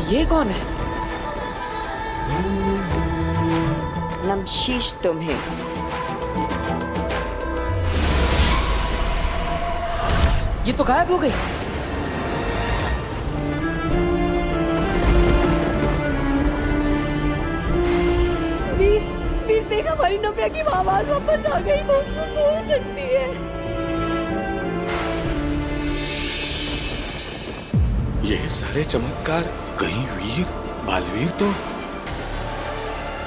ये कौन है? नमशीश तुम्हें। ये तो गायब हो गई। वीर देख, हमारी नव्या की आवाज वापस आ गई। वो बोल सकती है। ये सारे चमत्कार कहीं वीर बालवीर तो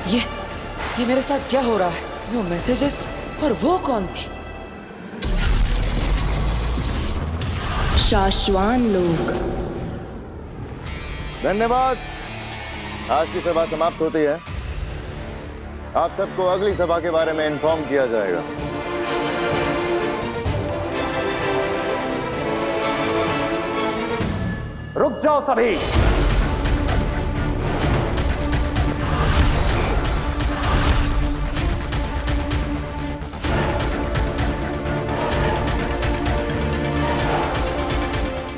ये मेरे साथ क्या हो रहा है? वो मैसेजेस और वो कौन थी? शाश्वान लोग। धन्यवाद। आज की सभा समाप्त होती है। आप सबको अगली सभा के बारे में इन्फॉर्म किया जाएगा। रुक जाओ सभी।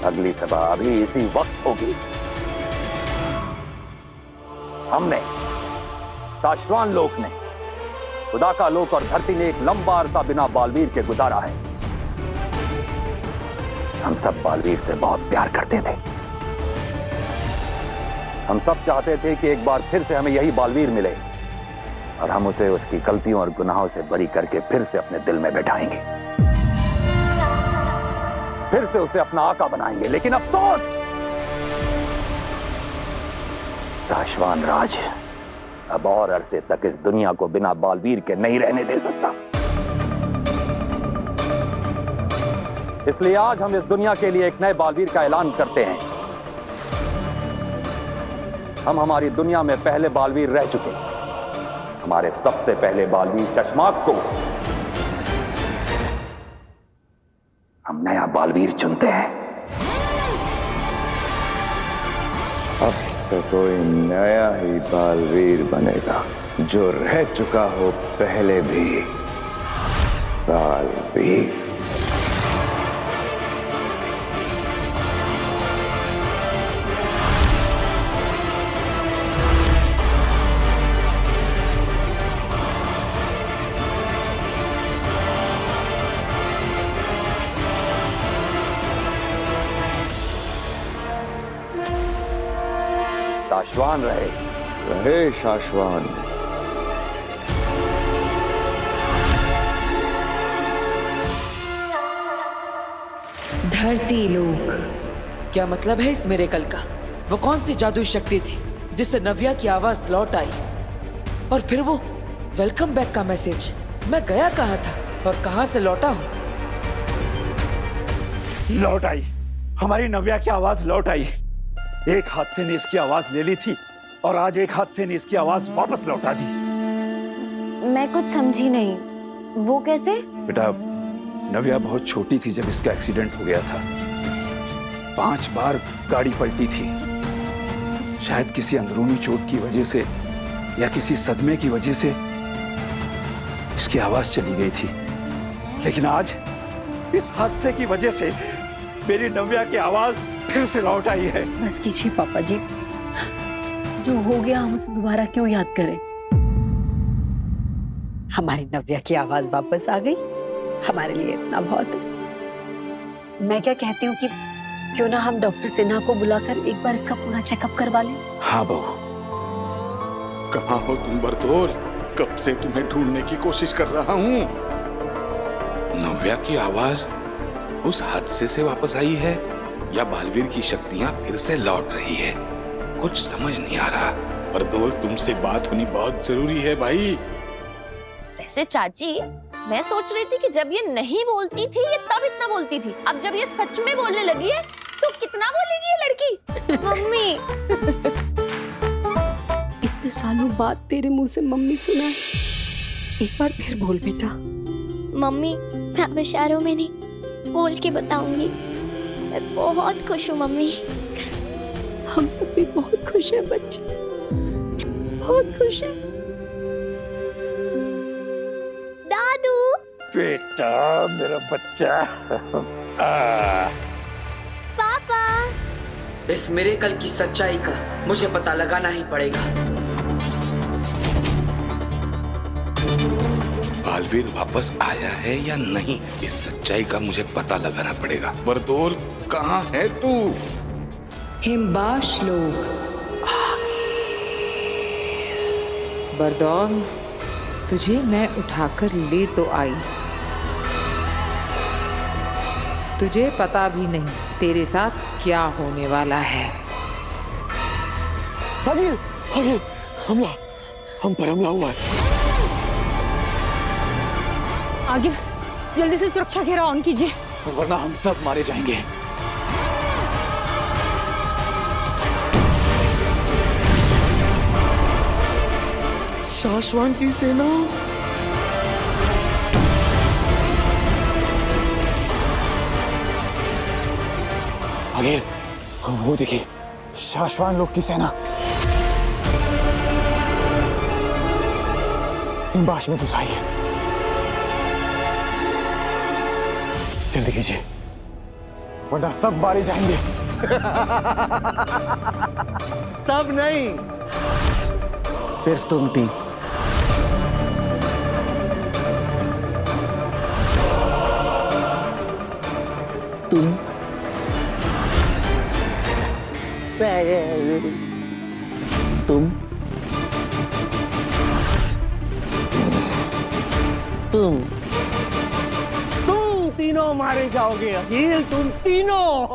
अगली सभा अभी इसी वक्त होगी। हमने, शाश्वान लोक ने, खुदा का लोक और धरती ने एक लंबा अरसा बिना बालवीर के गुजारा है। हम सब बालवीर से बहुत प्यार करते थे। हम सब चाहते थे कि एक बार फिर से हमें यही बालवीर मिले और हम उसे उसकी गलतियों और गुनाहों से बरी करके फिर से अपने दिल में बैठाएंगे, फिर से उसे अपना आका बनाएंगे। लेकिन अफसोस, शाश्वान राज अब और अरसे तक इस दुनिया को बिना बालवीर के नहीं रहने दे सकता। इसलिए आज हम इस दुनिया के लिए एक नए बालवीर का ऐलान करते हैं। हम हमारी दुनिया में पहले बालवीर रह चुके। हमारे सबसे पहले बालवीर शशमाक को हम नया बालवीर चुनते हैं। अब तो कोई नया ही बालवीर बनेगा जो रह चुका हो पहले भी बालवीर। शाश्वान रहे। रहे शाश्वान। धरती लोक। क्या मतलब है इस मिरेकल का? वो कौन सी जादुई शक्ति थी जिससे नव्या की आवाज लौट आई? और फिर वो वेलकम बैक का मैसेज। मैं गया कहाँ था और कहाँ से लौटा हूँ? लौट आई। हमारी नव्या की आवाज लौट आई। एक हादसे ने इसकी आवाज ले ली थी और आज एक हादसे ने इसकी आवाज वापस लौटा दी। मैं कुछ समझी नहीं। वो कैसे? बेटा, नव्या बहुत छोटी थी जब इसका एक्सीडेंट हो गया था। 5 बार गाड़ी पलटी थी। शायद किसी अंदरूनी चोट की वजह से या किसी सदमे की वजह से इसकी आवाज चली गई थी। लेकिन आज इस हादसे की वजह से मेरी नव्या की आवाज फिर से लौट आई है। बस कीजिए पापा जी, जो हो गया हम उसे दोबारा क्यों याद करें? हमारी नव्या की आवाज वापस आ गई, हमारे लिए इतना बहुत है। मैं क्या कहती हूँ कि क्यों ना हम डॉक्टर सिन्हा को बुलाकर एक बार इसका पूरा चेकअप करवा लें। हाँ बहू, कहाँ हो तुम बरतौर? कब से तुम्हें ढूंढने की कोशिश कर रहा हूँ। नव्या की आवाज उस हादसे से वापस आई है या बालवीर की शक्तियां फिर से लौट रही है? कुछ समझ नहीं आ रहा। बरदौल, तुमसे बात होनी बहुत जरूरी है भाई। वैसे चाची, मैं सोच रही थी कि जब ये नहीं बोलती थी ये तब इतना बोलती थी। अब जब ये सच में बोलने लगी है तो कितना बोलेगी ये लड़की। मम्मी, इतने सालों बाद तेरे मुंह से मम्मी सुना है। एक बार फिर बोल बेटा। मम्मी, मैं अब इशारों में नहीं, बोल के बताऊंगी। मैं बहुत खुश हूँ मम्मी। हम सब भी बहुत खुश हैं बच्चे, बहुत खुश हैं। दादू। बेटा, मेरा बच्चा। पापा। इस मिरेकल की सच्चाई का मुझे पता लगाना ही पड़ेगा। बालवीर वापस आया है या नहीं, इस सच्चाई का मुझे पता लगाना पड़ेगा। बरदौल, कहाँ है तू? हिमबाश लोग। बरदौल, तुझे मैं उठाकर ले तो आई, तुझे पता भी नहीं तेरे साथ क्या होने वाला है। अगिल, अगिल, हमला, हम पर हमला हुआ है। आगे जल्दी से सुरक्षा घेरा ऑन कीजिए, वरना हम सब मारे जाएंगे। शाश्वान की सेना। आगे वो देखिए, शाश्वान लोग की सेना हिमबाश में घुस आई है। जल्दी कीजिए, वरना सब मारे जाएंगे। सब नहीं, सिर्फ तुम तीन। तुम तुम तीनों मारे जाओगे। अखिल, तुम तीनों।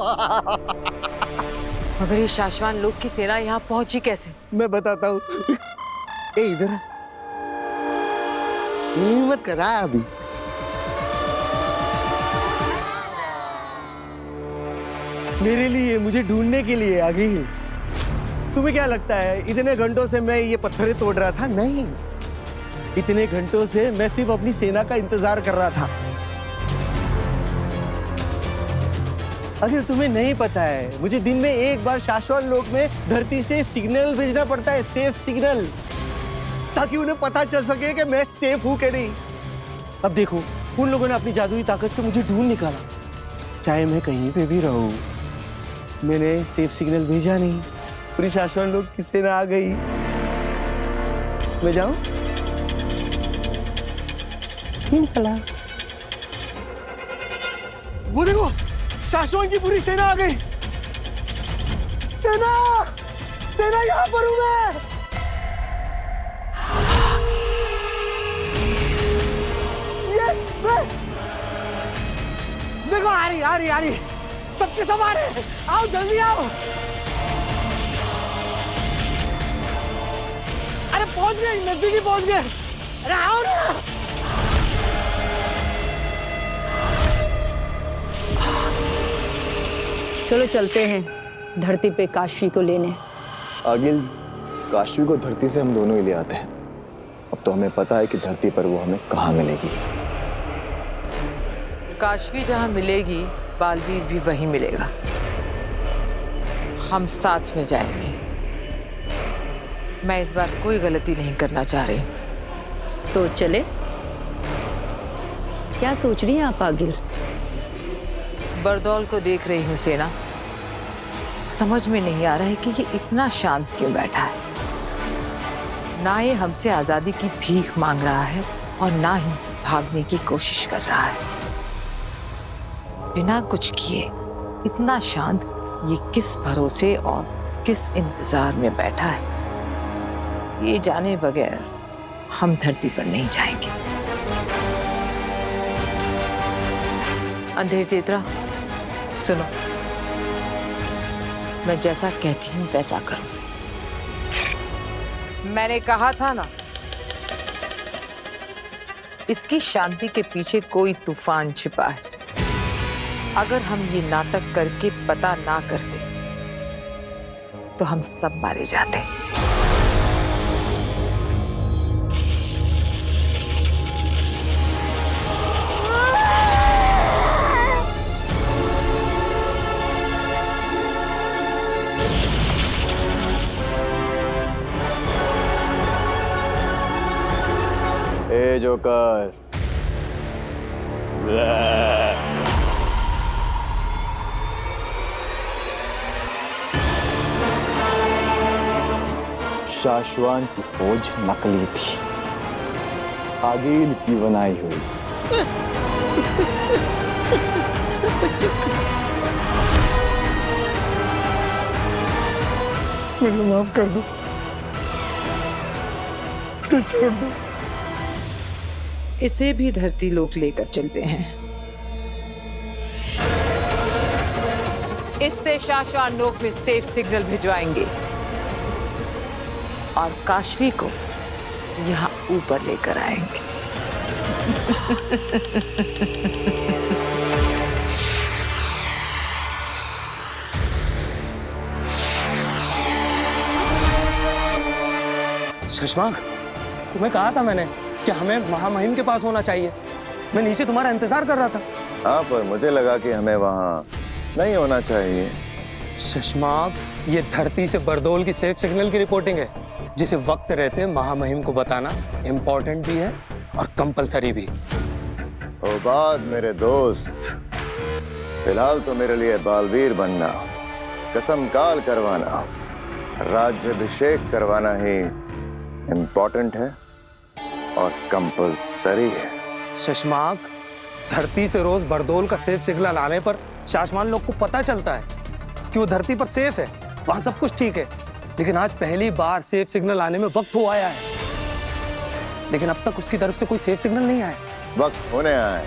मगर ये शाश्वान लोग की सेना यहाँ पहुंची कैसे? मैं बताता हूँ। इधर हिम्मत करा अभी। मेरे लिए, मुझे ढूंढने के लिए। अखिल, तुम्हें क्या लगता है इतने घंटों से मैं ये पत्थरें तोड़ रहा था? नहीं, इतने घंटों से मैं सिर्फ अपनी सेना का इंतजार कर रहा था। अगर तुम्हें नहीं पता है, मुझे दिन में एक बार शाश्वत लोक में धरती से सिग्नल भेजना पड़ता है, सेफ सिग्नल, ताकि उन्हें पता चल सके कि मैं सेफ हूं कि नहीं। अब देखो, उन लोगों ने अपनी जादुई ताकत से मुझे ढूंढ निकाला। चाहे मैं कहीं पे भी रहूं, मैंने सेफ सिग्नल भेजा नहीं, पूरी शाश्वत लोक की सेना आ गई। मैं जाऊं? सलाह। वो देखो, शाश्वत की पूरी सेना आ गई। सेना, सेना यहाँ पर हूं मैं। ये देखो, आ रही, सबके सब आ रहे। आओ, जल्दी आओ। अरे पहुंच गए, नजदीकी पहुंच गए। अरे आओ ना। चलो चलते हैं धरती पे काशी को लेने। आगिल, काशी को धरती से हम दोनों ही ले आते हैं। अब तो हमें पता है कि धरती पर वो हमें कहाँ मिलेगी। काशी जहाँ मिलेगी, बालवीर भी वहीं मिलेगा। हम साथ में जाएंगे। मैं इस बार कोई गलती नहीं करना चाह रही। तो चले? क्या सोच रही हैं आप आगिल? बरदौल को देख रही हूँ सेना। समझ में नहीं आ रहा है कि ये इतना शांत क्यों बैठा है। ना ये हमसे आजादी की भीख मांग रहा है और ना ही भागने की कोशिश कर रहा है। बिना कुछ किए इतना शांत ये किस भरोसे और किस इंतजार में बैठा है, ये जाने बगैर हम धरती पर नहीं जाएंगे। अंधेर तेतरा, सुनो, मैं जैसा कहती हूँ वैसा करो। मैंने कहा था ना, इसकी शांति के पीछे कोई तूफान छिपा है। अगर हम ये नाटक करके पता ना करते तो हम सब मारे जाते। ए जोकर, शाश्वान की फौज नकली थी, आगील की बनाई हुई। मुझे माफ कर दो, मुझे छोड़ दो। इसे भी धरती लोक लेकर चलते हैं। इससे शाश्वान लोक में सेफ सिग्नल भिजवाएंगे और काशवी को यहाँ ऊपर लेकर आएंगे। शशांक, तुम्हें कहा था मैंने कि हमें महामहिम के पास होना चाहिए। मैं नीचे तुम्हारा इंतजार कर रहा था। हाँ, पर मुझे लगा कि हमें वहाँ नहीं होना चाहिए। शशांक, ये धरती से बरदोल की सेफ सिग्नल की रिपोर्टिंग है, जिसे वक्त रहते महामहिम को बताना इम्पोर्टेंट भी है और कंपलसरी भी। ओ बात मेरे दोस्त, फिलहाल तो मेरे लिए बालवीर बनना, कसम काल करवाना, राज्याभिषेक करवाना ही इम्पोर्टेंट है और कंपलसरी है। शशांक, धरती से रोज बरदोल का सेफ सिग्नल आने पर शाश्वान लोग को पता चलता है कि वो धरती पर सेफ है, वहां सब कुछ ठीक है। लेकिन आज पहली बार सेफ सिग्नल आने में वक्त हो आया है, लेकिन अब तक उसकी तरफ से कोई सेफ सिग्नल नहीं आया। वक्त होने आया है,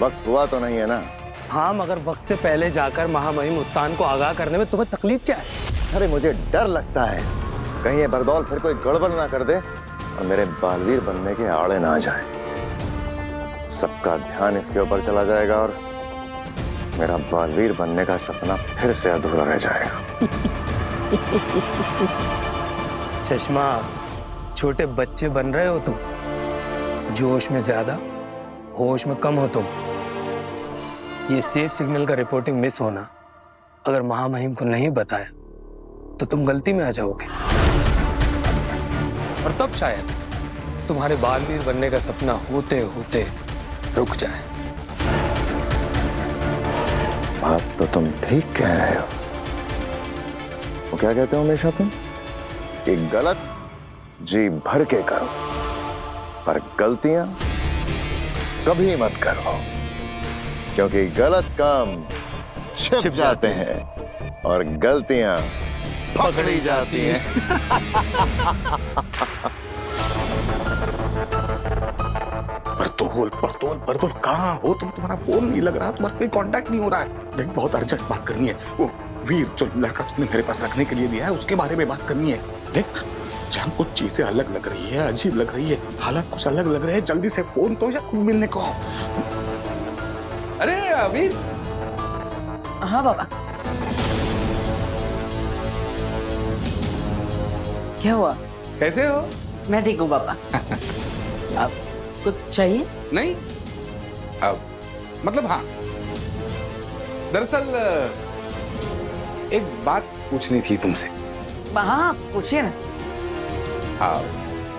वक्त हुआ तो नहीं है ना। हाँ, मगर वक्त से पहले जाकर महामहिम उत्तान को आगाह करने में तुम्हें तकलीफ क्या है? अरे मुझे डर लगता है कहीं ये बरदौल फिर कोई गड़बड़ ना कर दे और मेरे बालवीर बनने के आड़े ना जाए। सबका ध्यान इसके ऊपर चला जाएगा और मेरा बालवीर बनने का सपना फिर से अधूरा रह जाएगा। चश्मा, छोटे बच्चे बन रहे हो तुम, जोश में ज्यादा होश में कम हो तुम। ये सेफ सिग्नल का रिपोर्टिंग मिस होना अगर महामहिम को नहीं बताया तो तुम गलती में आ जाओगे और तब शायद तुम्हारे बालवीर बनने का सपना होते होते रुक जाए। बात तो तुम ठीक कह रहे हो। वो क्या कहते हो हमेशा तुम कि गलत जी भर के करो पर गलतियां कभी मत करो, क्योंकि गलत काम छिप जाते हैं और गलतियां पकड़ी जाती हैं। बरदोल कहाँ हो तुम? तुम्हारा फोन नहीं लग रहा, तुम्हारा कोई कांटेक्ट नहीं हो रहा है। देख, बहुत अर्जेंट बात करनी है। वो वीर जो लड़का तुमने मेरे पास रखने के लिए दिया है उसके बारे में बात करनी है। देख, जहाँ कुछ चीजें अलग लग रही है, अजीब लग रही है, हालात कुछ अलग लग रहे हैं, जल्दी से फोन तो या मिलने को। अरे वीर। हाँ बाबा, क्या हुआ? कैसे हो? मैं ठीक हूँ बाबा। अब कुछ चाहिए? नहीं, अब मतलब हाँ, दरअसल एक बात पूछनी थी तुमसे। हाँ पूछिए ना।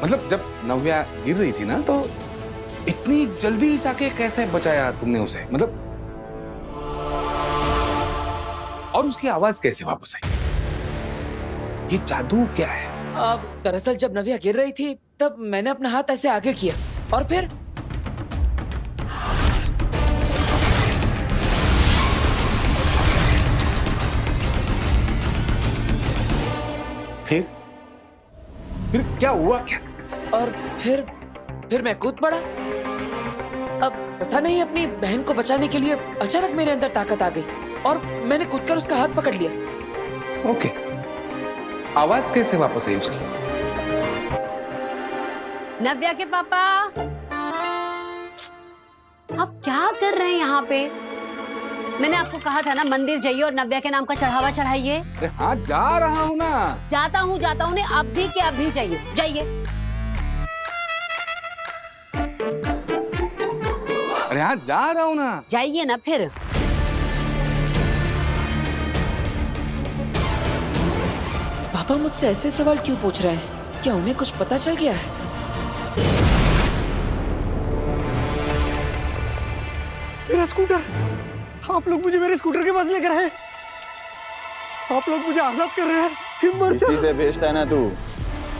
मतलब जब नव्या गिर रही थी ना, तो इतनी जल्दी जाके कैसे बचाया तुमने उसे? मतलब और उसकी आवाज कैसे वापस आई? ये जादू क्या है? दरअसल जब नव्या गिर रही थी तब मैंने अपना हाथ ऐसे आगे किया और फिर क्या हुआ? क्या? और फिर मैं कूद पड़ा। अब पता नहीं, अपनी बहन को बचाने के लिए अचानक मेरे अंदर ताकत आ गई और मैंने कूदकर उसका हाथ पकड़ लिया। ओके, आवाज कैसे वापस आई उसकी? नव्या के पापा, आप क्या कर रहे हैं यहाँ पे? मैंने आपको कहा था ना मंदिर जाइए और नव्या के नाम का चढ़ावा चढ़ाइए। हाँ, जा रहा हूँ ना। जाता हूँ ने अब भी के अभी जाइए, जाइए। अरे हाँ, जा रहा हूँ ना। जाइए ना फिर। पापा मुझसे ऐसे सवाल क्यों पूछ रहे हैं? क्या उन्हें कुछ पता चल गया है? मेरा स्कूटर! आप लोग मुझे मेरे स्कूटर के पास लेकर आए। आप लोग मुझे आजाद कर रहे हैं। हिम्मत इसी से भेजता है ना तू,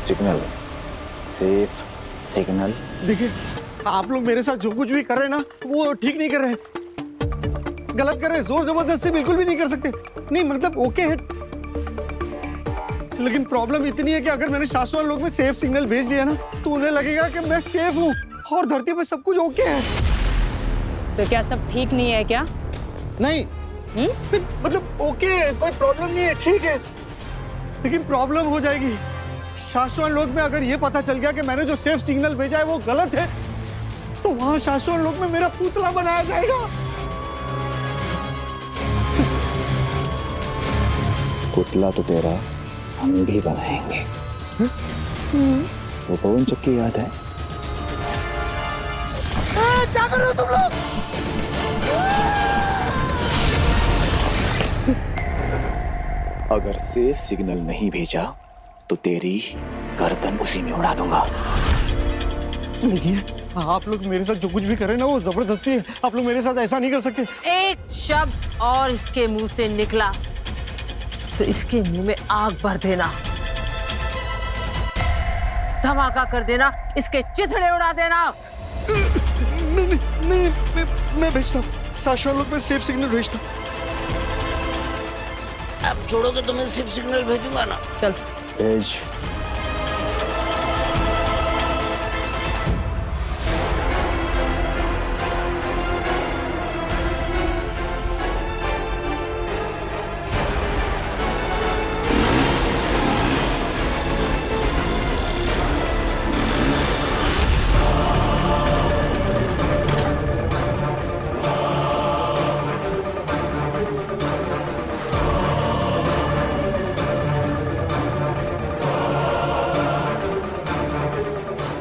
सिग्नल, सेफ सिग्नल। देखिए, आप लोग मेरे साथ जो कुछ भी कर रहे हैं ना, वो ठीक नहीं कर रहे हैं, गलत कर रहे हैं। जोर जबरदस्ती बिल्कुल भी नहीं कर सकते। नहीं मतलब ओके है, लेकिन प्रॉब्लम इतनी है कि अगर मैंने शाश्वत लोक में सेफ सिग्नल भेज दिया ना, तो उन्हें लगेगा कि मैं सेफ हूँ और धरती पर सब कुछ ओके है। तो क्या सब ठीक नहीं है क्या? नहीं, मतलब ओके है, कोई प्रॉब्लम नहीं है, ठीक है, लेकिन प्रॉब्लम हो जाएगी। शाश्वत लोक में अगर ये पता चल गया कि मैंने जो सेफ सिग्नल भेजा है वो गलत है, तो वहां शाश्वत लोक में मेरा पुतला बनाया जाएगा। पुतला तो तेरा हम भी बनाएंगे। वो पवन चक्की याद है? क्या कर रहे हो तुम लोग? अगर सेफ सिग्नल नहीं भेजा तो तेरी गर्दन उसी में उड़ा दूंगा। देखिए, आप लोग मेरे साथ जो कुछ भी कर रहे हैं ना, वो जबरदस्ती है। आप लोग मेरे साथ ऐसा नहीं कर सकते। एक शब्द और इसके मुंह से निकला तो इसके मुंह में आग भर देना, धमाका कर देना, इसके चिथड़े उड़ा देना। नहीं, मैं भेजता हूँ, शाश्वत लोक में सेफ सिग्नल भेजता हूँ। अब छोड़ोगे तो मैं सेफ सिग्नल भेजूंगा ना। चल भेज।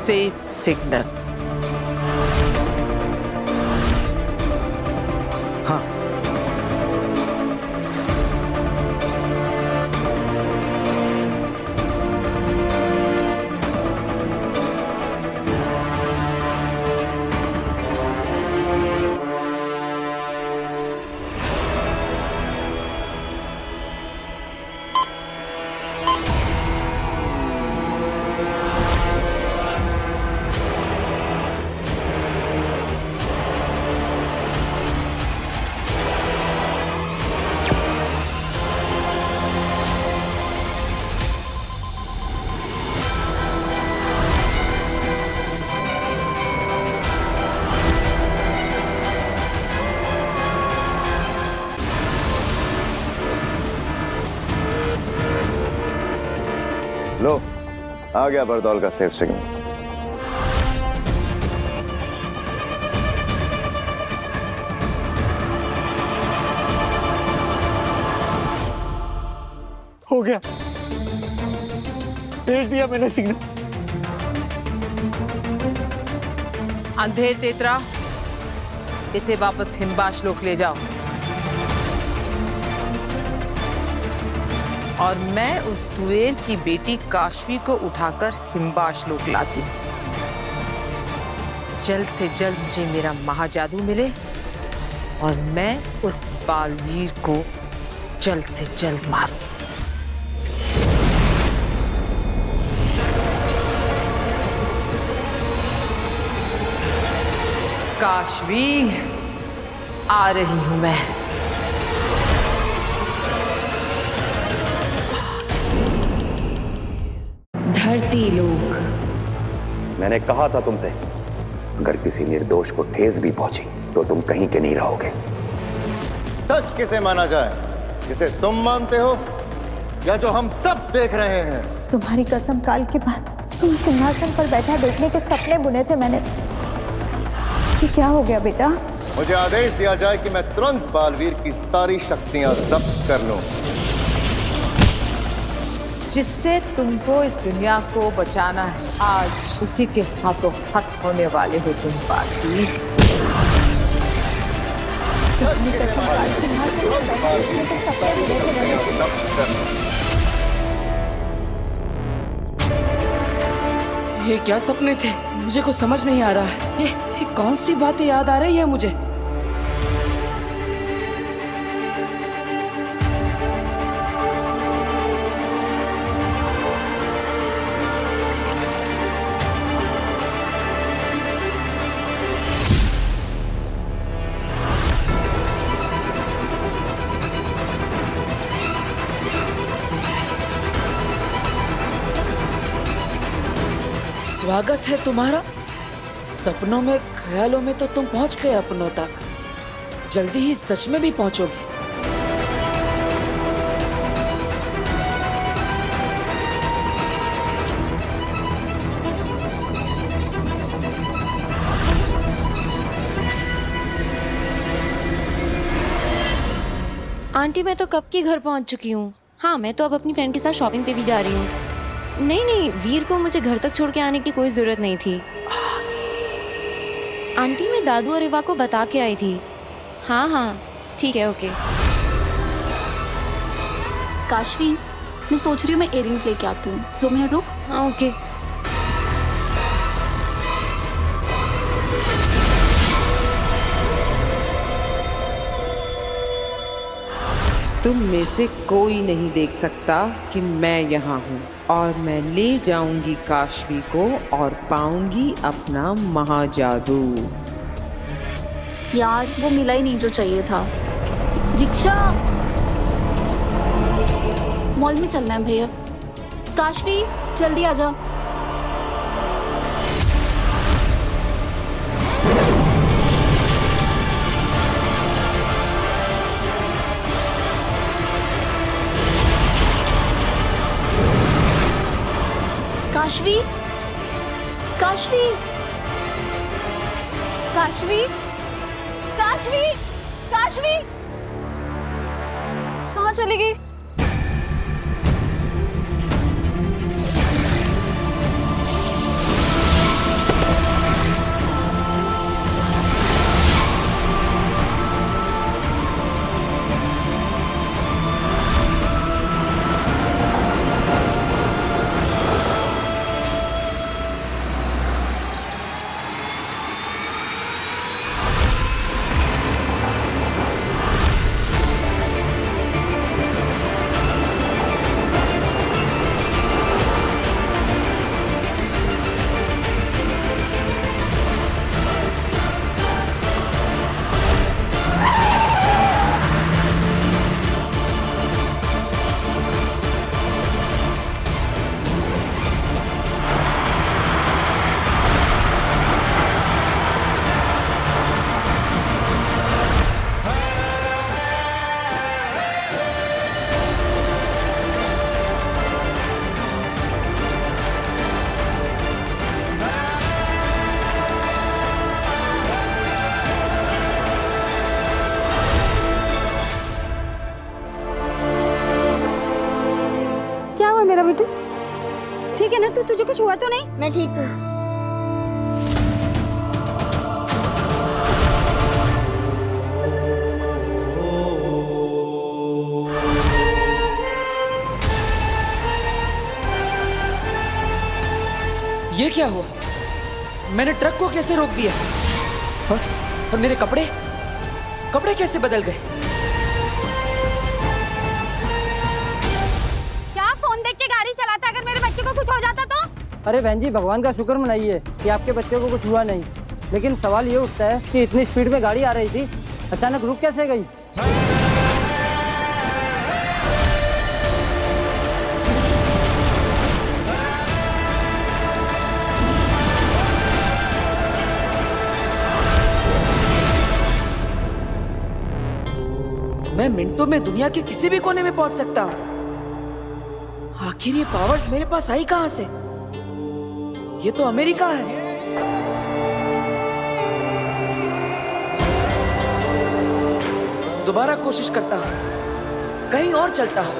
Safe signal. हाँ, लो, आ गया बरदौल का सेफ सिग्नल। हो गया, भेज दिया मैंने सिग्नल। अंधेर तेतरा, इसे वापस हिमबाश लोक ले जाओ और मैं उस तुएर की बेटी काशवी को उठाकर हिमबाश लोक लाती। जल्द से जल्द मुझे मेरा महाजादू मिले और मैं उस बालवीर को जल्द से जल्द मारूं। काशवी, आ रही हूं मैं। धरती लोक। मैंने कहा था तुमसे, अगर किसी निर्दोष को ठेस भी पहुंची तो तुम कहीं के नहीं रहोगे। सच किसे माना जाए, जिसे तुम मानते हो या जो हम सब देख रहे हैं? तुम्हारी कसम, काल के बाद तुम सिंहासन पर बैठा देखने के सपने बुने थे मैंने। ये क्या हो गया बेटा? मुझे आदेश दिया जाए कि मैं तुरंत बालवीर की सारी शक्तियां जब्त कर लूं। जिससे तुमको इस दुनिया को बचाना है, आज उसी के हाथों खत्म होने वाले हो तुम बालवीर। ये क्या सपने थे? मुझे कुछ समझ नहीं आ रहा है। ये कौन सी बातें याद आ रही है मुझे? स्वागत है तुम्हारा। सपनों में, ख्यालों में तो तुम पहुंच गए अपनों तक, जल्दी ही सच में भी पहुंचोगे। आंटी मैं तो कब की घर पहुंच चुकी हूँ। हाँ मैं तो अब अपनी फ्रेंड के साथ शॉपिंग पे भी जा रही हूँ। नहीं नहीं, वीर को मुझे घर तक छोड़ के आने की कोई जरूरत नहीं थी। आंटी मैं दादू और इवा को बता के आई थी। हाँ हाँ ठीक है, ओके। काशवी, मैं सोच रही हूँ मैं इयररिंग्स लेके आती हूँ, 2 मिनट रुक। हाँ ओके। तुम में से कोई नहीं देख सकता कि मैं यहाँ हूँ, और मैं ले जाऊंगी काशवी को और पाऊंगी अपना महाजादू। यार वो मिला ही नहीं जो चाहिए था। रिक्शा, मॉल में चलना है भैया। काशवी जल्दी आ जा। काशवी, काशवी, काशवी, काशवी, काशवी, कहाँ चली गई? मेरा बेटा ठीक है ना? तुझे कुछ हुआ तो नहीं? मैं ठीक हूँ। ये क्या हुआ? मैंने ट्रक को कैसे रोक दिया? और मेरे कपड़े कैसे बदल गए? क्या फोन देख के गाड़ी चलाता? अगर मेरे बच्चे को कुछ हो जाता तो? अरे बहन जी, भगवान का शुक्र मनाइए कि आपके बच्चे को कुछ हुआ नहीं। लेकिन सवाल ये उठता है कि इतनी स्पीड में गाड़ी आ रही थी, अचानक रुक कैसे गई? मैं मिनटों में दुनिया के किसी भी कोने में पहुंच सकता हूं। आखिर ये पावर्स मेरे पास आई कहां से? ये तो अमेरिका है। दोबारा कोशिश करता हूं, कहीं और चलता हूं।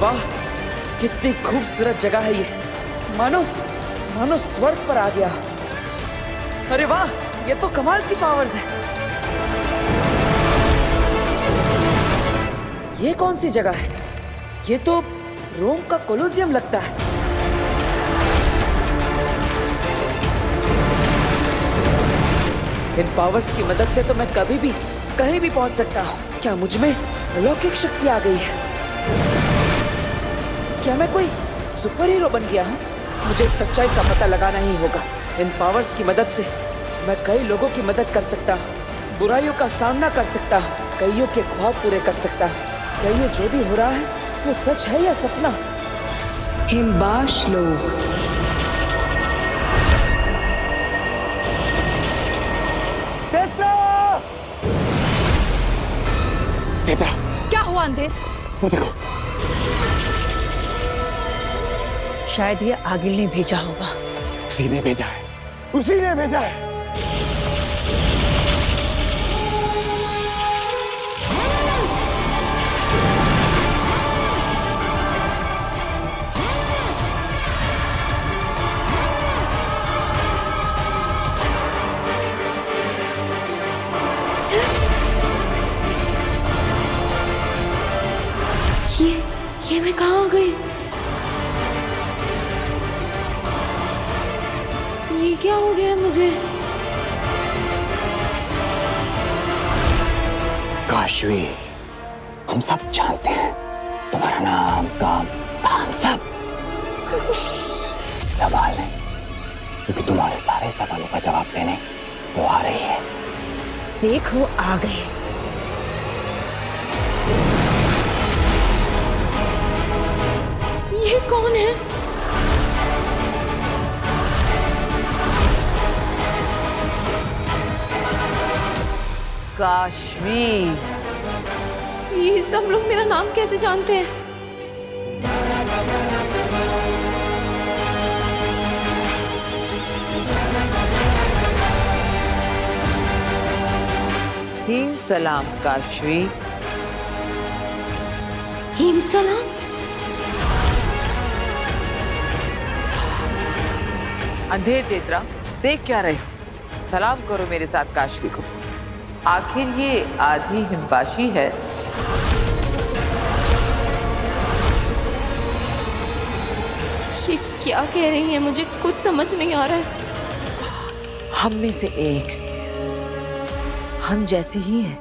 वाह, कितनी खूबसूरत जगह है ये। मानो स्वर्ग पर आ गया। अरे वाह, ये तो कमाल की पावर्स है। ये कौन सी जगह है? ये तो रोम का कोलोसियम लगता है। इन पावर्स की मदद से तो मैं कभी भी कहीं भी पहुंच सकता हूं। क्या मुझ में अलौकिक शक्ति आ गई है? क्या मैं कोई सुपर हीरो बन गया हूं? मुझे सच्चाई का पता लगाना ही होगा। इन पावर्स की मदद से मैं कई लोगों की मदद कर सकता हूँ, बुराइयों का सामना कर सकता हूँ, कईयों के ख्वाब पूरे कर सकता हूँ। क्या ये जो भी हो रहा है ये सच है या सपना? हिमबाश लोग। क्या हुआ अंधेर? वो देखो, शायद ये आगिल ने भेजा होगा। उसी ने भेजा है, उसी ने भेजा है। ये मैं कहाँ आ गई? ये क्या हो गया मुझे? काशवी, हम सब जानते हैं तुम्हारा नाम, काम, धाम सब। सवाल है, क्योंकि तुम्हारे सारे सवालों का जवाब देने वो आ रही है। देखो आ गए। ये कौन है? काशवी। ये सब लोग मेरा नाम कैसे जानते हैं? हिम सलाम काशवी। हिम सलाम? अंधेर तेतरा, देख क्या रहे हो? सलाम करो मेरे साथ काशवी को। आखिर ये आधी हिमबाशी है। ये क्या कह रही है? मुझे कुछ समझ नहीं आ रहा है। हम में से एक हम जैसे ही हैं।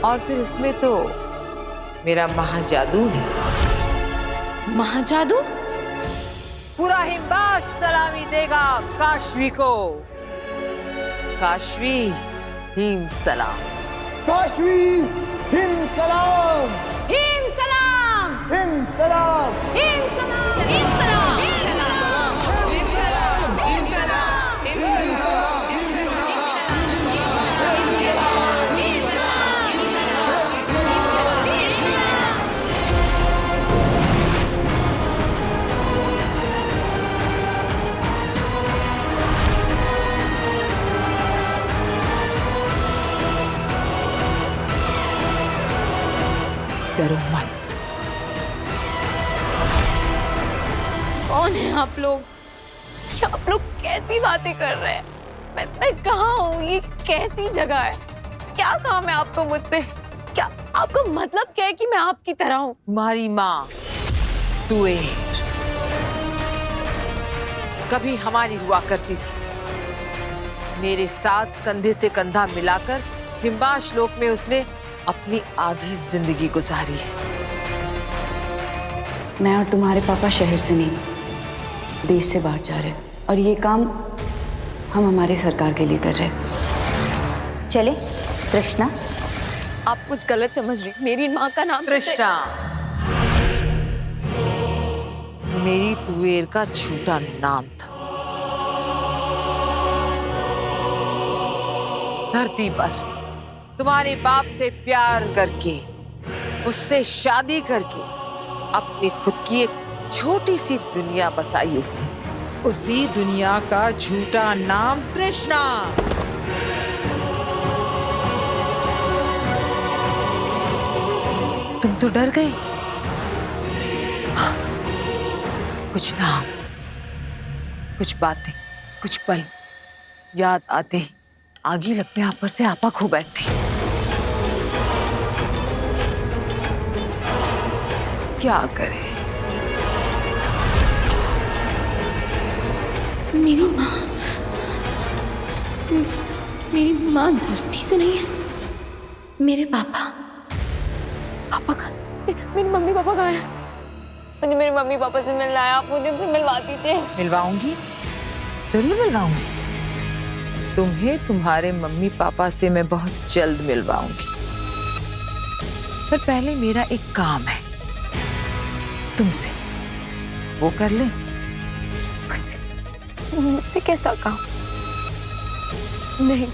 और फिर इसमें तो मेरा महाजादू है। महाजादू? पूरा हिमबाश सलामी देगा काशवी को। काशवी हिम सलाम। काशवी हिम सलाम। हिम सलाम। हिम सलाम। हिम सलाम। हिम सलाम। डरो मत। कौन है आप लोग? ये आप लोग कैसी बातें कर रहे हैं? मैं कहाँ हूँ? ये कैसी जगह है? क्या काम है आपको मुझसे? क्या आपका मतलब क्या है कि मैं आपकी तरह हूँ? तुम्हारी माँ तुएर कभी हमारी हुआ करती थी। मेरे साथ कंधे से कंधा मिलाकर हिमबाश लोक में उसने अपनी आधी जिंदगी गुजारी है। मैं और तुम्हारे पापा शहर से नहीं, देश से बाहर जा रहे हैं, और ये काम हम हमारी सरकार के लिए कर रहे हैं। चले तृष्णा। आप कुछ गलत समझ रही। मेरी माँ का नाम तृष्णा मेरी तुएर का झूठा नाम था। धरती पर तुम्हारे बाप से प्यार करके, उससे शादी करके अपनी खुद की एक छोटी सी दुनिया बसाई उसने। उसी दुनिया का झूठा नाम तृष्णा। तुम तो डर गए। हाँ, कुछ नाम, कुछ बातें, कुछ पल याद आते ही आगी लगने आप पर से आपा खो बैठती। क्या करे? मेरी माँ धरती से नहीं है। मेरे पापा का मेरी मम्मी पापा कहाँ है? मुझे मेरे मम्मी पापा से मिलना है। आप मुझे उनसे मिलवा दीजिए। मिलवाऊंगी, जरूर मिलवाऊंगी। तुम्हें तुम्हारे मम्मी पापा से मैं बहुत जल्द मिलवाऊंगी। पर पहले मेरा एक काम है तुमसे, वो कर ले। मुझसे कैसा काम? नहीं,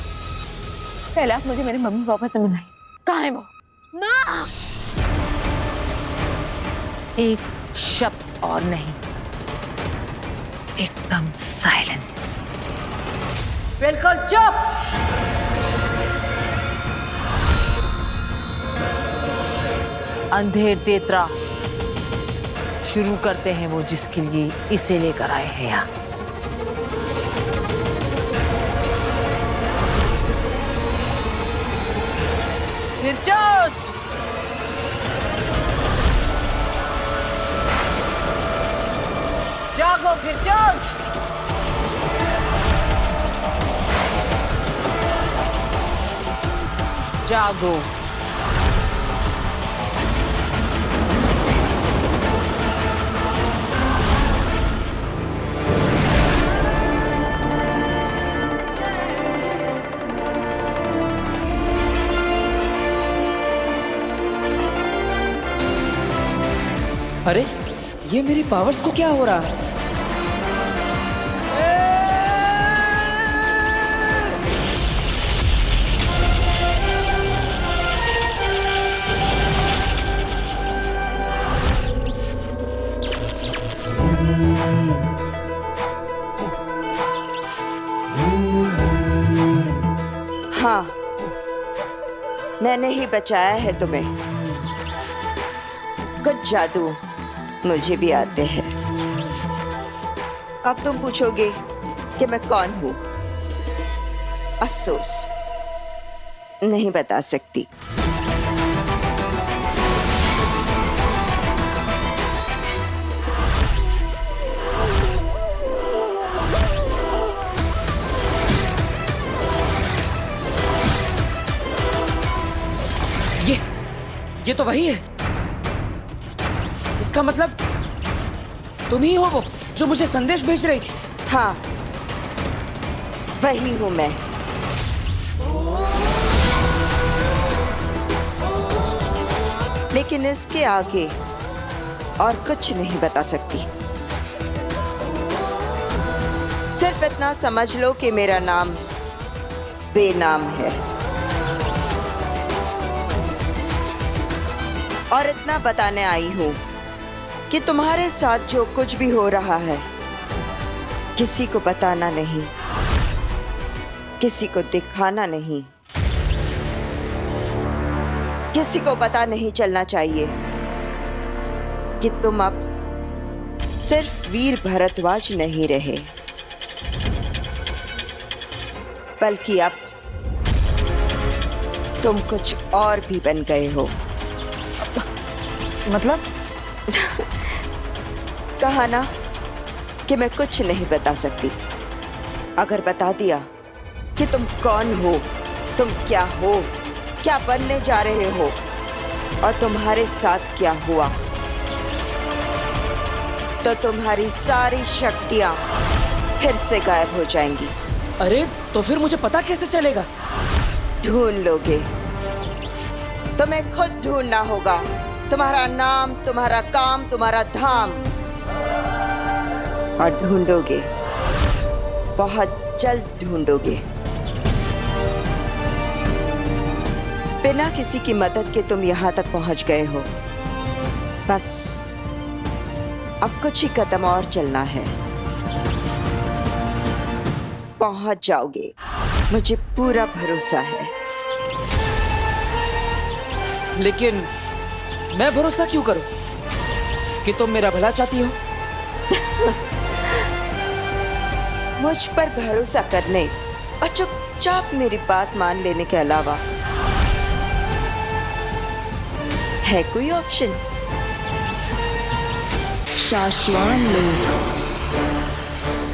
पहले आप मुझे मेरे मम्मी पापा से मिलाइए। कहाँ है वो? माँ! एक शब्द और नहीं, एकदम साइलेंस। बिल्कुल चुप। अंधेर तेतरा, शुरू करते हैं वो जिसके लिए इसे लेकर आए हैं यहाँ। फिर चोच, जागो फिर चोच। जागो। अरे ये मेरी पावर्स को क्या हो रहा है? हाँ, मैंने ही बचाया है तुम्हें। कुछ जादू मुझे भी आते हैं। अब तुम पूछोगे कि मैं कौन हूं। अफसोस, नहीं बता सकती। ये तो वही है। इसका मतलब तुम ही हो वो जो मुझे संदेश भेज रही थी। हाँ, वही हूं मैं। लेकिन इसके आगे और कुछ नहीं बता सकती। सिर्फ इतना समझ लो कि मेरा नाम बेनाम है। और इतना बताने आई हूं कि तुम्हारे साथ जो कुछ भी हो रहा है किसी को बताना नहीं, किसी को दिखाना नहीं, किसी को पता नहीं चलना चाहिए कि तुम अब सिर्फ वीर भरद्वाज नहीं रहे, बल्कि अब तुम कुछ और भी बन गए हो। मतलब? कहा ना कि मैं कुछ नहीं बता सकती। अगर बता दिया कि तुम कौन हो, तुम क्या हो, क्या बनने जा रहे हो और तुम्हारे साथ क्या हुआ, तो तुम्हारी सारी शक्तियां फिर से गायब हो जाएंगी। अरे तो फिर मुझे पता कैसे चलेगा? ढूंढ लोगे। तुम्हें खुद ढूंढना होगा। तुम्हारा नाम, तुम्हारा काम, तुम्हारा धाम। और ढूंढोगे, बहुत जल्द ढूंढोगे। बिना किसी की मदद के तुम यहां तक पहुंच गए हो। बस अब कुछ ही कदम और चलना है, पहुंच जाओगे। मुझे पूरा भरोसा है। लेकिन मैं भरोसा क्यों करूं कि तुम मेरा भला चाहती हो? मुझ पर भरोसा करने और चुपचाप मेरी बात मान लेने के अलावा है कोई ऑप्शन?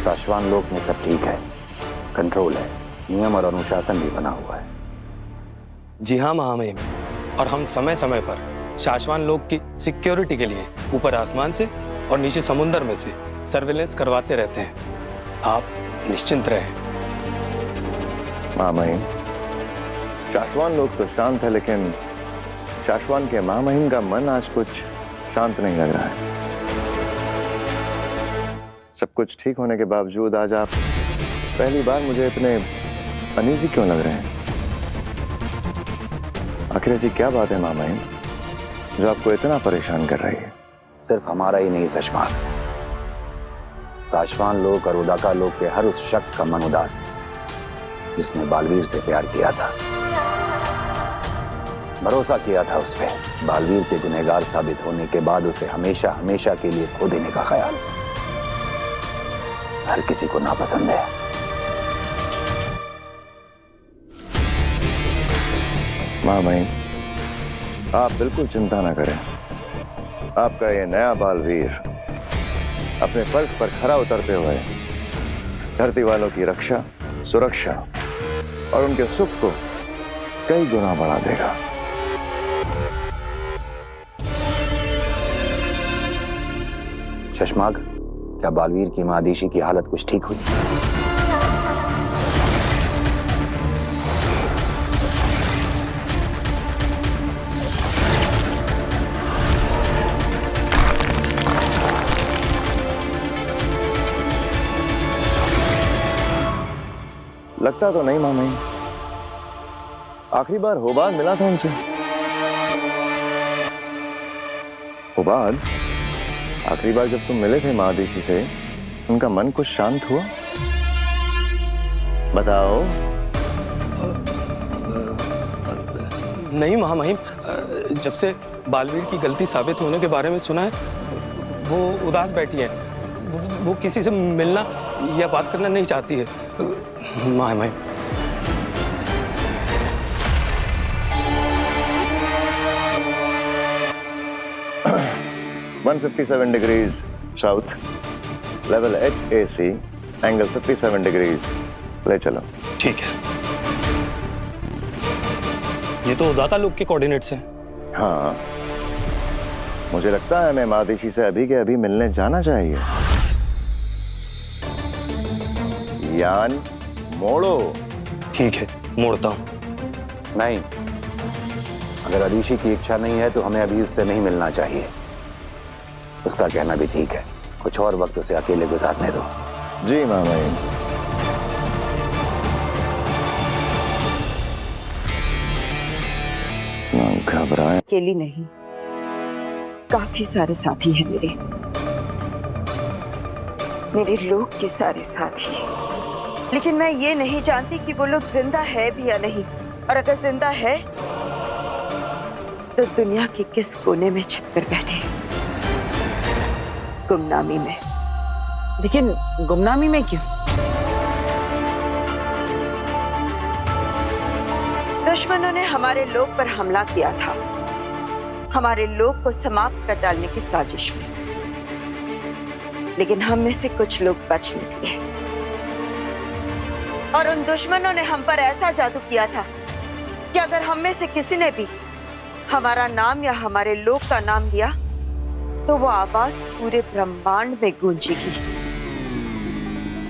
शाश्वान लोक में सब ठीक है, कंट्रोल है, नियम और अनुशासन भी बना हुआ है। जी हाँ महामहिम, और हम समय समय पर शाश्वान लोक की सिक्योरिटी के लिए ऊपर आसमान से और नीचे समुद्र में से सर्वेलेंस करवाते रहते हैं। आप निश्चिंत रहें। महामहिम, शाश्वान लोक तो शांत है, लेकिन शाश्वान के महामहिम का मन आज कुछ शांत नहीं लग रहा है। सब कुछ ठीक होने के बावजूद आज आप पहली बार मुझे इतने अनईजी क्यों लग रहे हैं? आखिर ऐसी क्या बात है महामहिम जो आपको इतना परेशान कर रही है? सिर्फ हमारा ही नहीं शशमाक, साशवान लोग और उदाका लोग के हर उस शख्स का मन उदास है जिसने बालवीर से प्यार किया था, भरोसा किया था उस पर। बालवीर के गुनहगार साबित होने के बाद उसे हमेशा हमेशा के लिए खो देने का ख्याल हर किसी को नापसंद है। महामहिम, आप बिल्कुल चिंता न करें। आपका ये नया बालवीर अपने फर्ज पर खरा उतरते हुए धरती वालों की रक्षा, सुरक्षा और उनके सुख को कई गुना बढ़ा देगा। शशमाग, क्या बालवीर की मां आदिशी की हालत कुछ ठीक हुई? लगता तो नहीं मामई। आखिरी बार होबाद मिला था उनसे। होबाद, आखिरी बार जब तुम मिले थे माँ आदिशी से, उनका मन कुछ शांत हुआ? बताओ। नहीं महामहिम, जब से बालवीर की गलती साबित होने के बारे में सुना है, वो उदास बैठी है। वो किसी से मिलना या बात करना नहीं चाहती है महामहिम। (157 degrees south, level HAC, angle 57 degrees. ले चलो। ठीक है। ये तो उदाका लोग के कोऑर्डिनेट्स हैं। हाँ, मुझे लगता है मैं मादिशी से अभी के अभी मिलने जाना चाहिए। यान मोड़ो। ठीक है, मोड़ता हूं। नहीं, अगर आदिशी की इच्छा नहीं है तो हमें अभी उससे नहीं मिलना चाहिए। उसका कहना भी ठीक है, कुछ और वक्त उसे अकेले गुजारने दो। जी मामई। घबराए। अकेली नहीं, काफी सारे साथी हैं मेरे लोग के सारे साथी। लेकिन मैं ये नहीं जानती कि वो लोग जिंदा है भी या नहीं, और अगर जिंदा है तो दुनिया के किस कोने में छिपकर बैठे हैं। गुमनामी में। लेकिन गुमनामी में क्यों? दुश्मनों ने हमारे लोग पर हमला किया था, हमारे लोग को समाप्त कर डालने की साजिश में। लेकिन हम में से कुछ लोग बच निकले, और उन दुश्मनों ने हम पर ऐसा जादू किया था कि अगर हम में से किसी ने भी हमारा नाम या हमारे लोग का नाम लिया तो वो आवाज पूरे ब्रह्मांड में गूंजेगी,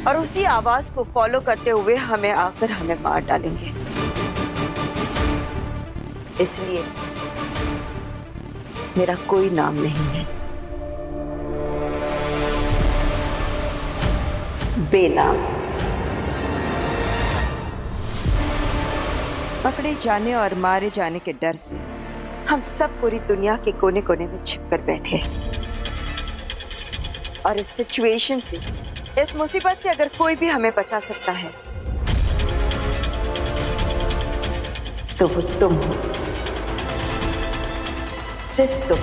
और उसी आवाज को फॉलो करते हुए हमें आकर हमें मार डालेंगे। इसलिए मेरा कोई नाम नहीं है, बेनाम। पकड़े जाने और मारे जाने के डर से हम सब पूरी दुनिया के कोने कोने में छिपकर बैठे हैं। और इस सिचुएशन से, इस मुसीबत से अगर कोई भी हमें बचा सकता है तो वो तुम हो, सिर्फ तुम।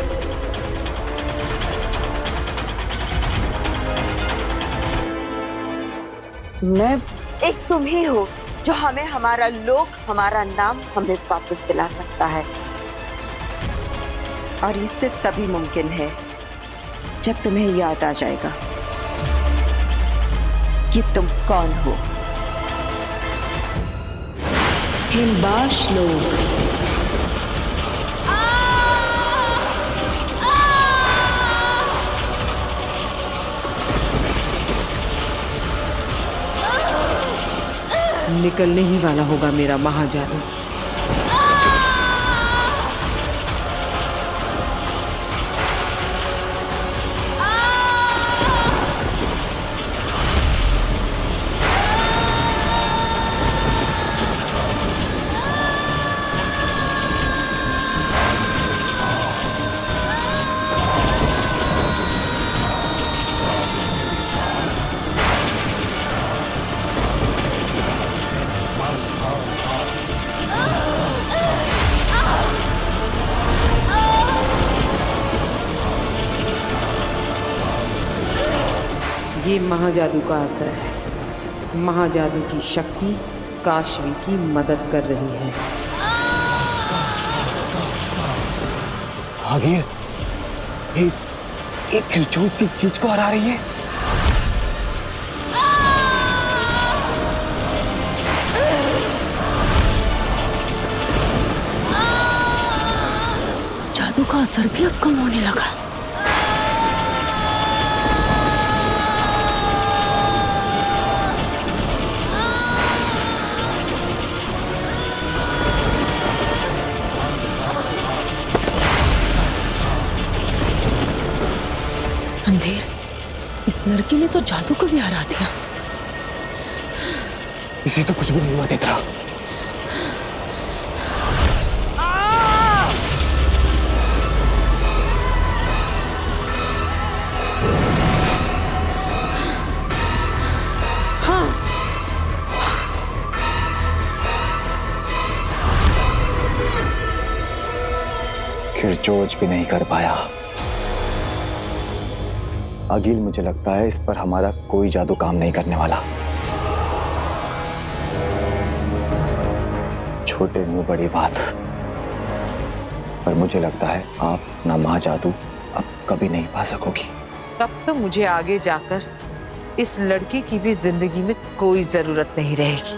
मैं एक तुम ही हो जो हमें हमारा लोग, हमारा नाम हमें वापस दिला सकता है। और ये सिर्फ तभी मुमकिन है जब तुम्हें याद आ जाएगा कि तुम कौन हो। हिमबाश लोग। निकलने ही वाला होगा मेरा महाजादू। ये महाजादू का असर है। महाजादू की शक्ति काशवी की मदद कर रही है। आ गई है। एक खिलचोच की खींच को हरा रही है। जादू का असर भी अब कम होने लगा। अंधेर, इस लड़की ने तो जादू को भी हरा दिया। इसे तो कुछ भी नहीं हुआ तेतरा। खिरचोच भी नहीं कर पाया। अगिल, मुझे लगता है इस पर हमारा कोई जादू काम नहीं करने वाला। छोटे मुंह बड़ी बात, पर मुझे लगता है आप ना महाजादू अब कभी नहीं पा सकोगी। तब तो मुझे आगे जाकर इस लड़की की भी जिंदगी में कोई जरूरत नहीं रहेगी,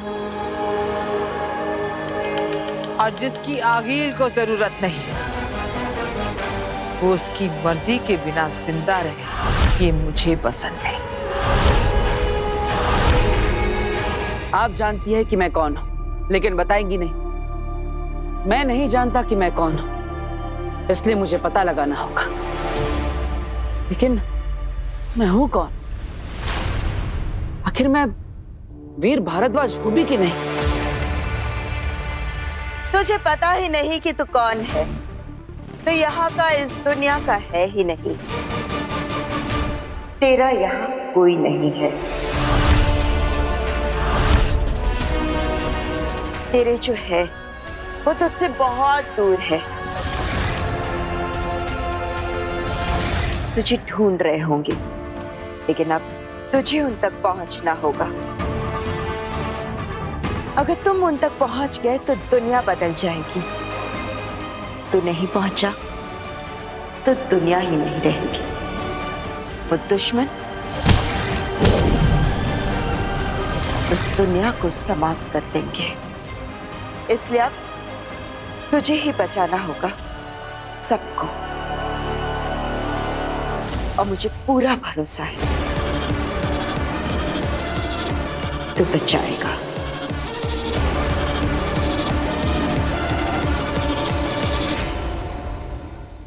और जिसकी आगिल को जरूरत नहीं वो उसकी मर्जी के बिना जिंदा रहे, ये मुझे पसंद नहीं। आप जानती है कि मैं कौन हूं, लेकिन बताएंगी नहीं। मैं नहीं जानता कि मैं कौन हूं, इसलिए मुझे पता लगाना होगा। लेकिन मैं हूं कौन? आखिर मैं वीर भारद्वाज हूं भी कि नहीं? तुझे पता ही नहीं कि तू कौन है, तो यहाँ का इस दुनिया का है ही नहीं। तेरा यहाँ कोई नहीं है। तेरे जो है वो तुझसे बहुत दूर है। तुझे ढूंढ रहे होंगे, लेकिन अब तुझे उन तक पहुंचना होगा। अगर तुम उन तक पहुंच गए तो दुनिया बदल जाएगी। तू नहीं पहुंचा तो दुनिया ही नहीं रहेगी। वो दुश्मन उस दुनिया को समाप्त कर देंगे। इसलिए अब तुझे ही बचाना होगा सबको, और मुझे पूरा भरोसा है तू बचाएगा।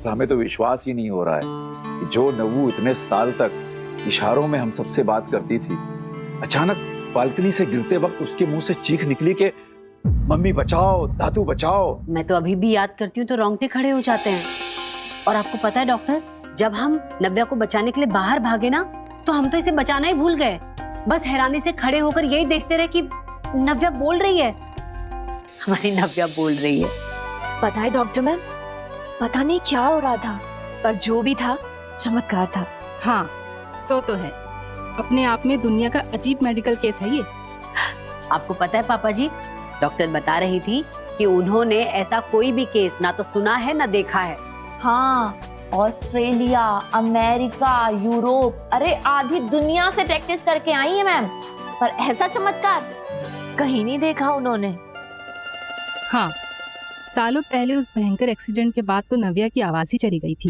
हमें तो विश्वास ही नहीं हो रहा है कि जो नव्वू इतने साल तक इशारों में हम सबसे बात करती थी, अचानक बालकनी से गिरते वक्त उसके मुंह से चीख निकली कि मम्मी बचाओ, दादू बचाओ। मैं तो अभी भी याद करती हूँ तो रोंगटे खड़े हो जाते हैं। और आपको पता है डॉक्टर, जब हम नव्या को बचाने के लिए बाहर भागे ना, तो हम तो इसे बचाना ही भूल गए। बस हैरानी से खड़े होकर यही देखते रहे कि नव्या बोल रही है। हमारी नव्या बोल रही है। पता है डॉक्टर मैम, पता नहीं क्या हो रहा था, पर जो भी था चमत्कार था। हाँ, सो तो है। अपने आप में दुनिया का अजीब मेडिकल केस है ये। आपको पता है पापा जी, डॉक्टर बता रही थी कि उन्होंने ऐसा कोई भी केस ना तो सुना है ना देखा है। हाँ, ऑस्ट्रेलिया, अमेरिका, यूरोप, अरे आधी दुनिया से प्रैक्टिस करके आई है मैम, पर ऐसा चमत्कार कहीं नहीं देखा उन्होंने। हाँ, सालों पहले उस भयंकर एक्सीडेंट के बाद तो नव्या की आवाज ही चली गई थी।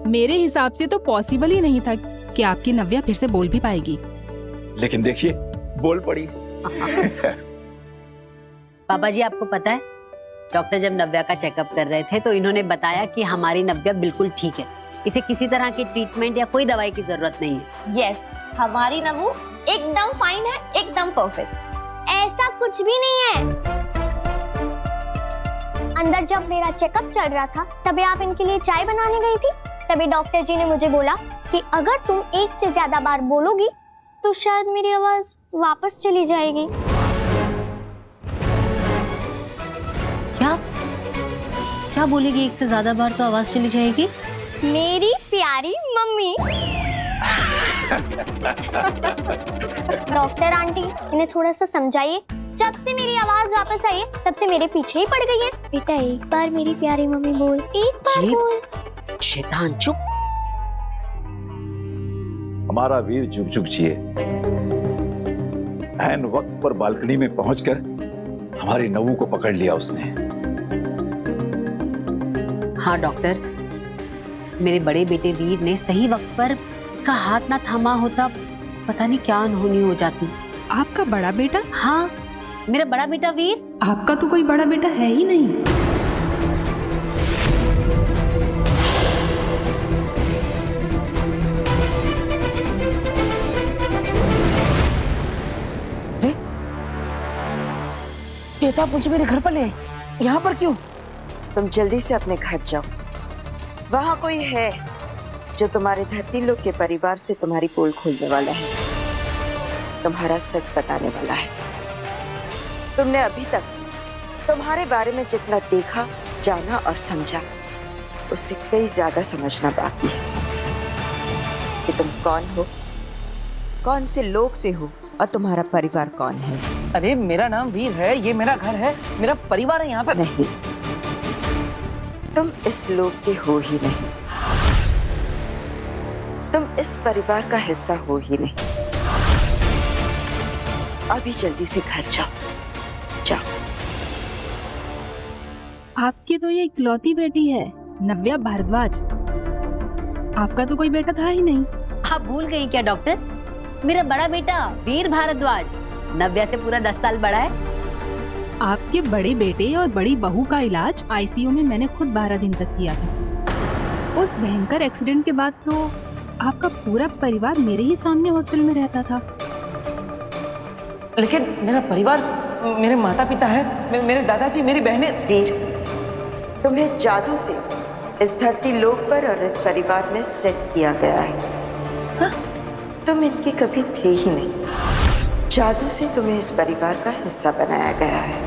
मेरे हिसाब से तो पॉसिबल ही नहीं था कि आपकी नव्या फिर से बोल भी पाएगी। लेकिन देखिए, बोल पड़ी। पापा जी, आपको पता है, डॉक्टर जब नव्या का चेकअप कर रहे थे तो इन्होंने बताया कि हमारी नव्या बिल्कुल ठीक है, इसे किसी तरह की ट्रीटमेंट या कोई दवाई की जरूरत नहीं है। यस, हमारी नव्वू एकदम फाइन है, एकदम परफेक्ट। ऐसा कुछ भी नहीं है। अंदर जब मेरा चेकअप चल रहा था, तभी आप इनके लिए चाय बनाने गई थी। तभी डॉक्टर जी ने मुझे बोला कि अगर तुम एक से ज्यादा बार बोलोगी तो शायद मेरी आवाज वापस चली जाएगी। क्या क्या बोलेगी? एक से ज्यादा बार तो आवाज चली जाएगी। मेरी प्यारी मम्मी। डॉक्टर आंटी इन्हें थोड़ा सा समझाइए। जब से मेरी आवाज वापस आई है तब से मेरे पीछे ही पड़ गई है। बेटा एक बार मेरी प्यारी मम्मी बोल, एक बार बोल। शैतान चुप। हमारा वीर जुग जुग जिए। ऐन वक्त पर बालकनी में पहुंचकर हमारी नवू को पकड़ लिया उसने। हाँ डॉक्टर, मेरे बड़े बेटे वीर ने सही वक्त पर इसका हाथ ना थामा होता, पता नहीं क्या अनहोनी हो जाती। आपका बड़ा बेटा? हाँ, मेरा बड़ा बेटा वीर। आपका तो कोई बड़ा बेटा है ही नहीं। केता मुझे मेरे घर पर ले आई, यहाँ पर क्यों? तुम जल्दी से अपने घर जाओ। वहां कोई है जो तुम्हारे धरती लोग के परिवार से तुम्हारी पोल खोलने वाला है, तुम्हारा सच बताने वाला है। तुमने अभी तक तुम्हारे बारे में जितना देखा, जाना और समझा, उससे कई ज्यादा समझना बाकी है कि तुम कौन हो, कौन से लोग से हो और तुम्हारा परिवार कौन है। अरे मेरा नाम वीर है, ये मेरा घर है, मेरा परिवार है यहाँ पर। नहीं, तुम इस लोग के हो ही नहीं, तुम इस परिवार का हिस्सा हो ही नहीं। अभी जल्दी से घर जाओ, जाओ। आपकी तो ये इकलौती बेटी है नव्या भारद्वाज। आपका तो कोई बेटा था ही नहीं। आप भूल गई क्या डॉक्टर? मेरा बड़ा बेटा वीर भारद्वाज नव्या से पूरा 10 साल बड़ा है। आपके बड़े बेटे और बड़ी बहू का इलाज आईसीयू में मैंने खुद 12 दिन तक किया था। उस भयंकर एक्सीडेंट के बाद तो आपका पूरा परिवार मेरे ही सामने हॉस्पिटल में रहता था। लेकिन मेरा परिवार, मेरे माता पिता है, मेरे दादाजी, मेरी बहनें। वीर, तुम्हें जादू से इस धरती लोक पर और इस परिवार में सेट किया गया है। हाँ? तुम इनके कभी थे ही नहीं। जादू से तुम्हें इस परिवार का हिस्सा बनाया गया है।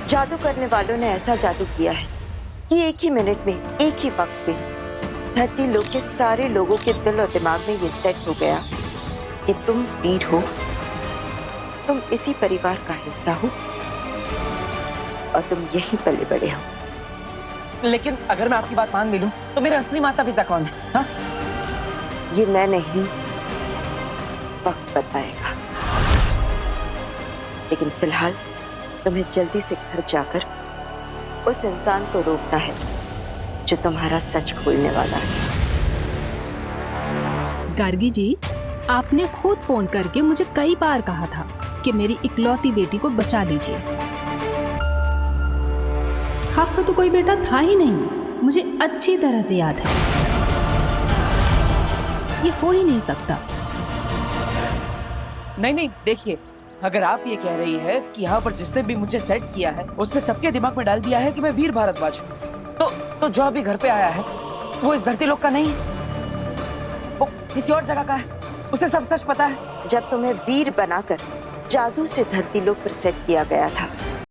जादू करने वालों ने ऐसा जादू किया है कि एक ही मिनट में, एक ही वक्त में धरती लोक के सारे लोगों के दिल और दिमाग में ये सेट हो गया कि तुम वीर हो, तुम इसी परिवार का हिस्सा हो और तुम यहीं पले बड़े हो। लेकिन अगर मैं आपकी बात मान भी लूं, तो मेरे असली माता पिता कौन है? हाँ? ये मैं नहीं, वक्त बताएगा। लेकिन फिलहाल तुम्हें जल्दी से घर जाकर उस इंसान को रोकना है जो तुम्हारा सच खोलने वाला है। गार्गी जी, आपने खुद फोन करके मुझे कई बार कहा था कि मेरी इकलौती बेटी को बचा लीजिए। आपका तो कोई बेटा था ही नहीं, मुझे अच्छी तरह से याद है। ये हो ही नहीं सकता। नहीं, देखिए, अगर आप ये कह रही है कि यहाँ पर जिसने भी मुझे सेट किया है उससे सबके दिमाग में डाल दिया है कि मैं वीर भारद्वाज हूँ, तो जो अभी घर पे आया है वो इस धरती लोक का नहीं है, वो किसी और जगह का है। उसे सब सच पता है। जब तुम्हें वीर बनाकर जादू से धरती लोक पर सेट किया गया था,